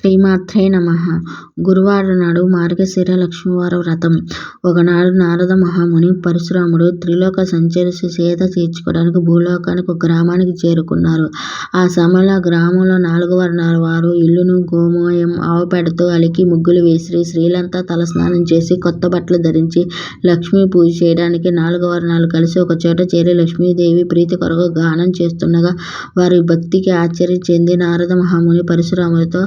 శ్రీమాత్రే నమః. గురువారం నాడు మార్గశిర లక్ష్మీవార వ్రతం. ఒకనాడు నారద మహాముని పరశురాముడు త్రిలోక సంచరిస్తూ సేద తీర్చుకోవడానికి భూలోకానికి ఒక గ్రామానికి చేరుకున్నారు. ఆ సమయంలో ఆ గ్రామంలో 4 వర్ణాల వారు ఇల్లును గోమయం ఆవుపేడతో అలికి ముగ్గులు వేసి స్త్రీలంతా తలస్నానం చేసి కొత్త బట్టలు ధరించి లక్ష్మీ పూజ చేయడానికి 4 వర్ణాలు కలిసి ఒక చోట చేరి లక్ష్మీదేవి ప్రీతి కొరకు గానం చేస్తుండగా వారి భక్తికి ఆశ్చర్యం చెంది నారద మహాముని పరశురాముడితో,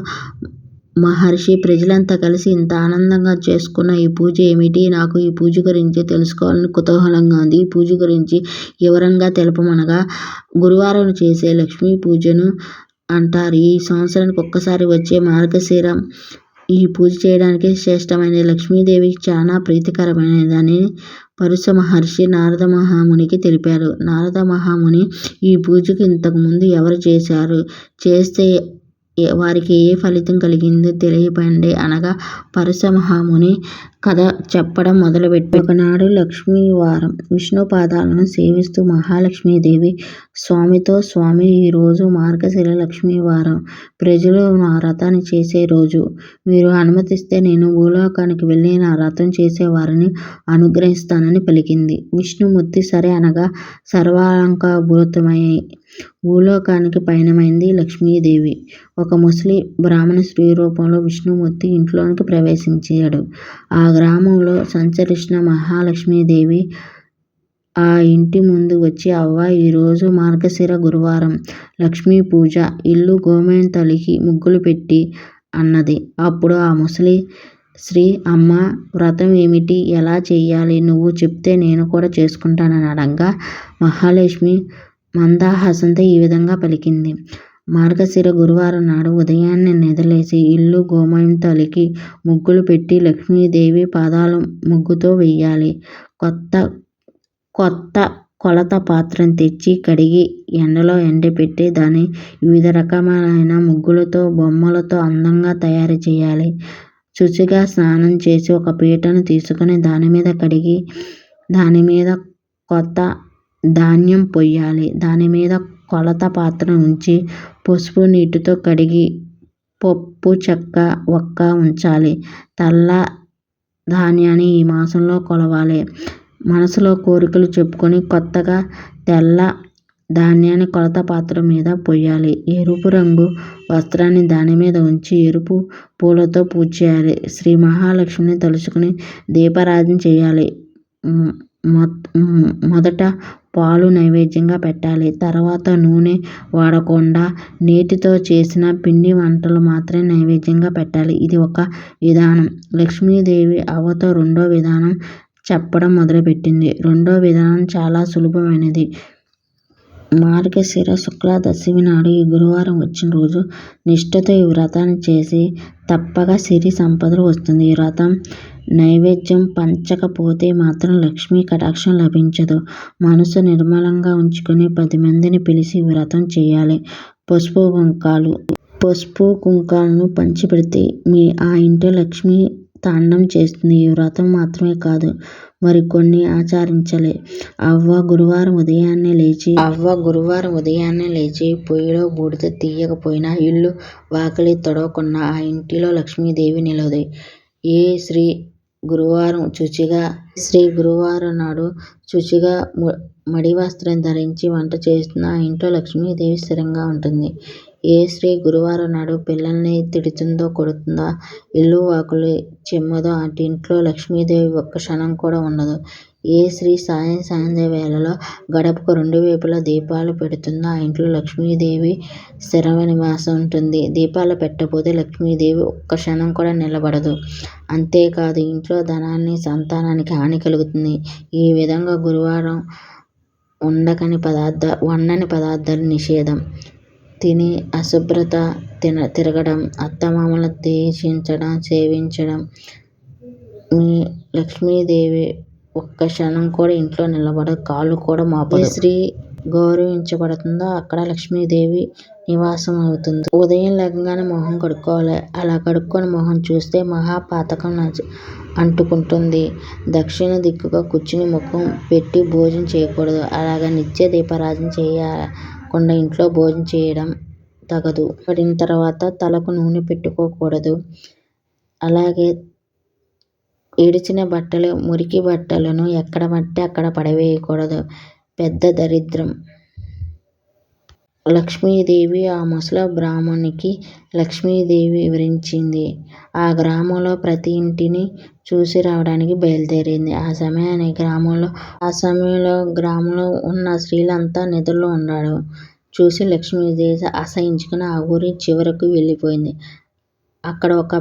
మహర్షి, ప్రజలంతా కలిసి ఇంత ఆనందంగా చేసుకున్న ఈ పూజ ఏమిటి? నాకు ఈ పూజ గురించి తెలుసుకోవాలని కుతూహలంగా ఉంది. ఈ పూజ గురించి వివరంగా తెలుపమనగా, గురువారం చేసే లక్ష్మీ పూజను అంటారు. ఈ సంవత్సరానికి ఒక్కసారి వచ్చే మార్గశిరం ఈ పూజ చేయడానికి శ్రేష్టమైనది. లక్ష్మీదేవికి చాలా ప్రీతికరమైనదని పరుశ మహర్షి నారద మహామునికి తెలిపారు. నారద మహాముని, ఈ పూజకు ఇంతకు ముందు ఎవరు చేశారు? చేస్తే వారికి ఏ ఫలితం కలిగిందో తెలియపండి అనగా పరుశ మహాముని కథ చెప్పడం మొదలుపెట్టి, ఒకనాడు లక్ష్మీవారం విష్ణు పాదాలను సేవిస్తూ మహాలక్ష్మీదేవి స్వామితో, స్వామి, ఈరోజు మార్గశిర లక్ష్మీవారం, ప్రజలు నా వ్రతాన్ని చేసే రోజు. మీరు అనుమతిస్తే నేను భూలోకానికి వెళ్ళి నా వ్రతం చేసే వారిని అనుగ్రహిస్తానని పలికింది. విష్ణుమూర్తి సరే అనగా సర్వాలంకారభూతమై భూలోకానికి పయనమైంది లక్ష్మీదేవి. ఒక ముసలి బ్రాహ్మణ స్త్రీ రూపంలో విష్ణుమూర్తి ఇంట్లోనికి ప్రవేశించాడు. ఆ గ్రామంలో సంచరిస్తున్న మహాలక్ష్మీదేవి ఆ ఇంటి ముందు వచ్చి, అవ్వ, ఈరోజు మార్గశిర గురువారం, లక్ష్మీ పూజ, ఇల్లు గోమయంతో అలికి ముగ్గులు పెట్టి అన్నది. అప్పుడు ఆ ముసలి స్త్రీ, అమ్మ, వ్రతం ఏమిటి? ఎలా చెయ్యాలి? నువ్వు చెప్తే నేను కూడా చేసుకుంటానని అనగా, మహాలక్ష్మి మందహాసంతో ఈ విధంగా పలికింది. మార్గశిర గురువారం నాడు ఉదయాన్నే నిద్రలేచి ఇల్లు గోమయంతో అలికి ముగ్గులు పెట్టి లక్ష్మీదేవి పాదాలు ముగ్గుతో వెయ్యాలి. కొత్త కొలత పాత్రను తెచ్చి కడిగి ఎండలో ఎండబెట్టి దాన్ని వివిధ రకమైన ముగ్గులతో, బొమ్మలతో అందంగా తయారు చేయాలి. శుచిగా స్నానం చేసి ఒక పీటను తీసుకుని దాని మీద కడిగి దాని మీద కొత్త ధాన్యం పొయ్యాలి. దాని మీద కొలత పాత్రను ఉంచి పసుపు నీటితో కడిగి పప్పు, చెక్క, ఒక్క ఉంచాలి. తెల్ల ధాన్యాన్ని ఈ మాసంలో కొలవాలి. మనసులో కోరికలు చెప్పుకొని కొత్తగా తెల్ల ధాన్యాన్ని కొలత పాత్ర మీద పొయ్యాలి. ఎరుపు రంగు వస్త్రాన్ని దాని మీద ఉంచి ఎరుపు పూలతో పూజ చేయాలి. శ్రీ మహాలక్ష్మిని తలుచుకుని దీపారాధన చేయాలి. మొదట పాలు నైవేద్యంగా పెట్టాలి. తర్వాత నూనె వాడకుండా నేతితో చేసిన పిండి వంటలు మాత్రమే నైవేద్యంగా పెట్టాలి. ఇది ఒక విధానం. లక్ష్మీదేవి అవ్వతో రెండో విధానం చెప్పడం మొదలుపెట్టింది. రెండో విధానం చాలా సులభమైనది. మార్గశిర శుక్ల దశమి నాడు ఈ గురువారం వచ్చిన రోజు నిష్ఠతో ఈ వ్రతాన్ని చేసి తప్పక సిరి సంపదలు వస్తుంది. ఈ వ్రతం నైవేద్యం పంచకపోతే మాత్రం లక్ష్మీ కటాక్షం లభించదు. మనసు నిర్మలంగా ఉంచుకుని 10 మందిని పిలిచి వ్రతం చేయాలి. పసుపు కుంకాలను పంచిపెడితే ఆ ఇంట్లో లక్ష్మి తాండవం చేస్తుంది. ఈ వ్రతం మాత్రమే కాదు, మరికొన్ని ఆచరించాలి. అవ్వ గురువారం ఉదయాన్నే లేచి పొయ్యిలో బూడిద తీయకపోయినా, ఇల్లు వాకిలి తొడవకున్నా ఆ ఇంటిలో లక్ష్మీదేవి నిలవదు. శ్రీ గురువారం నాడు శుచిగా మడి వస్త్రం ధరించి వంట చేస్తున్న ఆ ఇంట్లో లక్ష్మీదేవి స్థిరంగా ఉంటుంది. శ్రీ గురువారం నాడు పిల్లల్ని తిడుతుందో, కొడుతుందో, ఇల్లు వాకిలి చిమ్మదో అటు ఇంట్లో లక్ష్మీదేవి ఒక్క క్షణం కూడా ఉండదు. శ్రీ సాయం సంధ్య వేళలో గడపకు 2 వైపులా దీపాలు పెడుతుందో ఆ ఇంట్లో లక్ష్మీదేవి స్థిర నివాసం ఉంటుంది. దీపాలు పెట్టకపోతే లక్ష్మీదేవి ఒక్క క్షణం కూడా నిలబడదు. అంతేకాదు, ఇంట్లో ధనానికి, సంతానానికి హాని కలుగుతుంది. ఈ విధంగా గురువారం వండని పదార్థాలు నిషేధం. తిని అశుభ్రత తిరగడం, అత్తమామలను ద్వేషించడం, సేవించడం. లక్ష్మీదేవి ఒక్క క్షణం కూడా ఇంట్లో నిలబడదు, కాళ్ళు కూడా మోపదు. స్త్రీ గౌరవించబడుతుందో అక్కడ లక్ష్మీదేవి నివాసం అవుతుంది. ఉదయం లేవగానే మొహం కడుక్కోవాలి. అలా కడుక్కొని మొహం చూస్తే మహాపాతకం అంటుకుంటుంది. దక్షిణ దిక్కుగా కూర్చుని ముఖం పెట్టి భోజనం చేయకూడదు. అలాగే నిత్య దీపారాధన చేయకుండా ఇంట్లో భోజనం తగదు. పడిన తర్వాత తలకు నూనె పెట్టుకోకూడదు. అలాగే ఇడిచిన బట్టలు, మురికి బట్టలను ఎక్కడ పడితే అక్కడ పడవేయకూడదు. పెద్ద దరిద్రం. లక్ష్మీదేవి ఆ ముసలి బ్రాహ్మణునికి లక్ష్మీదేవి వివరించింది. ఆ గ్రామంలో ప్రతి ఇంటిని చూసి రావడానికి బయలుదేరింది. ఆ సమయంలో గ్రామంలో ఉన్న స్త్రీలంతా నిద్రలో ఉండడం చూసి లక్ష్మీదేవి అసహ్యించుకుని ఆ ఊరి చివరకు వెళ్ళిపోయింది. అక్కడ ఒక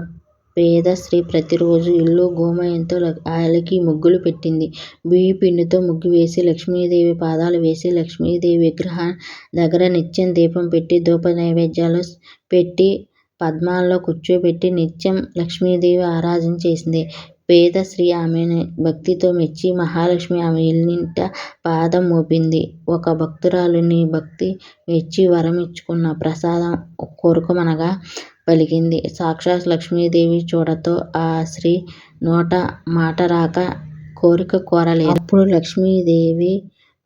పేద స్త్రీ ప్రతిరోజు ఇల్లు గోమయంతో అలికి ముగ్గులు పెట్టింది. బియ్యం పిండితో ముగ్గు వేసి లక్ష్మీదేవి పాదాలు వేసి లక్ష్మీదేవి విగ్రహం దగ్గర నిత్యం దీపం పెట్టి ధూప నైవేద్యాలు పెట్టి పద్మాల్లో కూర్చోబెట్టి నిత్యం లక్ష్మీదేవి ఆరాధన చేసింది. పేద స్త్రీ ఆమెను భక్తితో మెచ్చి మహాలక్ష్మి ఆమె ఇల్లింట పాదం మోపింది. ఒక భక్తురాలు నీ భక్తి మెచ్చి వరం ఇచ్చుకున్న ప్రసాదం కోరుకోమనగా పలికింది. సాక్షాత్ లక్ష్మీదేవి చూడతో ఆ స్త్రీ నోట మాట రాక కోరిక కోరలేదు. అప్పుడు లక్ష్మీదేవి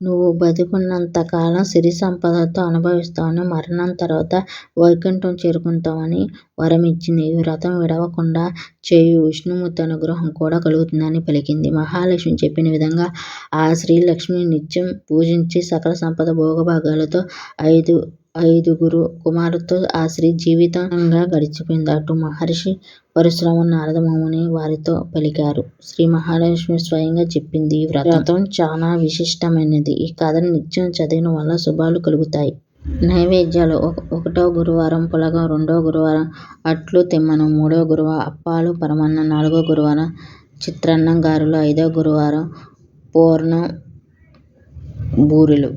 నువ్వు బతికున్నంత కాలం సిరి సంపదలతో అనుభవిస్తావని, మరణం తర్వాత వైకుంఠం చేరుకుంటావని వరమిచ్చింది. ఈ వ్రతం విడవకుండా చేయు విష్ణుమూర్తి అనుగ్రహం కూడా కలుగుతుందని పలికింది. మహాలక్ష్మి చెప్పిన విధంగా ఆ స్త్రీ లక్ష్మిని నిత్యం పూజించి సకల సంపద భోగభాగ్యాలతో ఐదుగురు కుమారులతో ఆ స్త్రీ జీవితంగా గడిచిపోయింది. అటు మహర్షి పరశురాముడు, నారద ముని వారితో పలికారు. శ్రీ మహాలక్ష్మి స్వయంగా చెప్పింది. ఈ వ్రతం చాలా విశిష్టమైనది. ఈ కథను నిత్యం చదివిన వల్ల శుభాలు కలుగుతాయి. నైవేద్యాలు: 1వ గురువారం పులగం, 2వ గురువారం అట్లు తిమ్మనం, 3వ గురువారం అప్పాలు పరమాన్నం, 4వ గురువారం చిత్రాన్నం గారెలు, 5వ గురువారం పూర్ణం బూరెలు.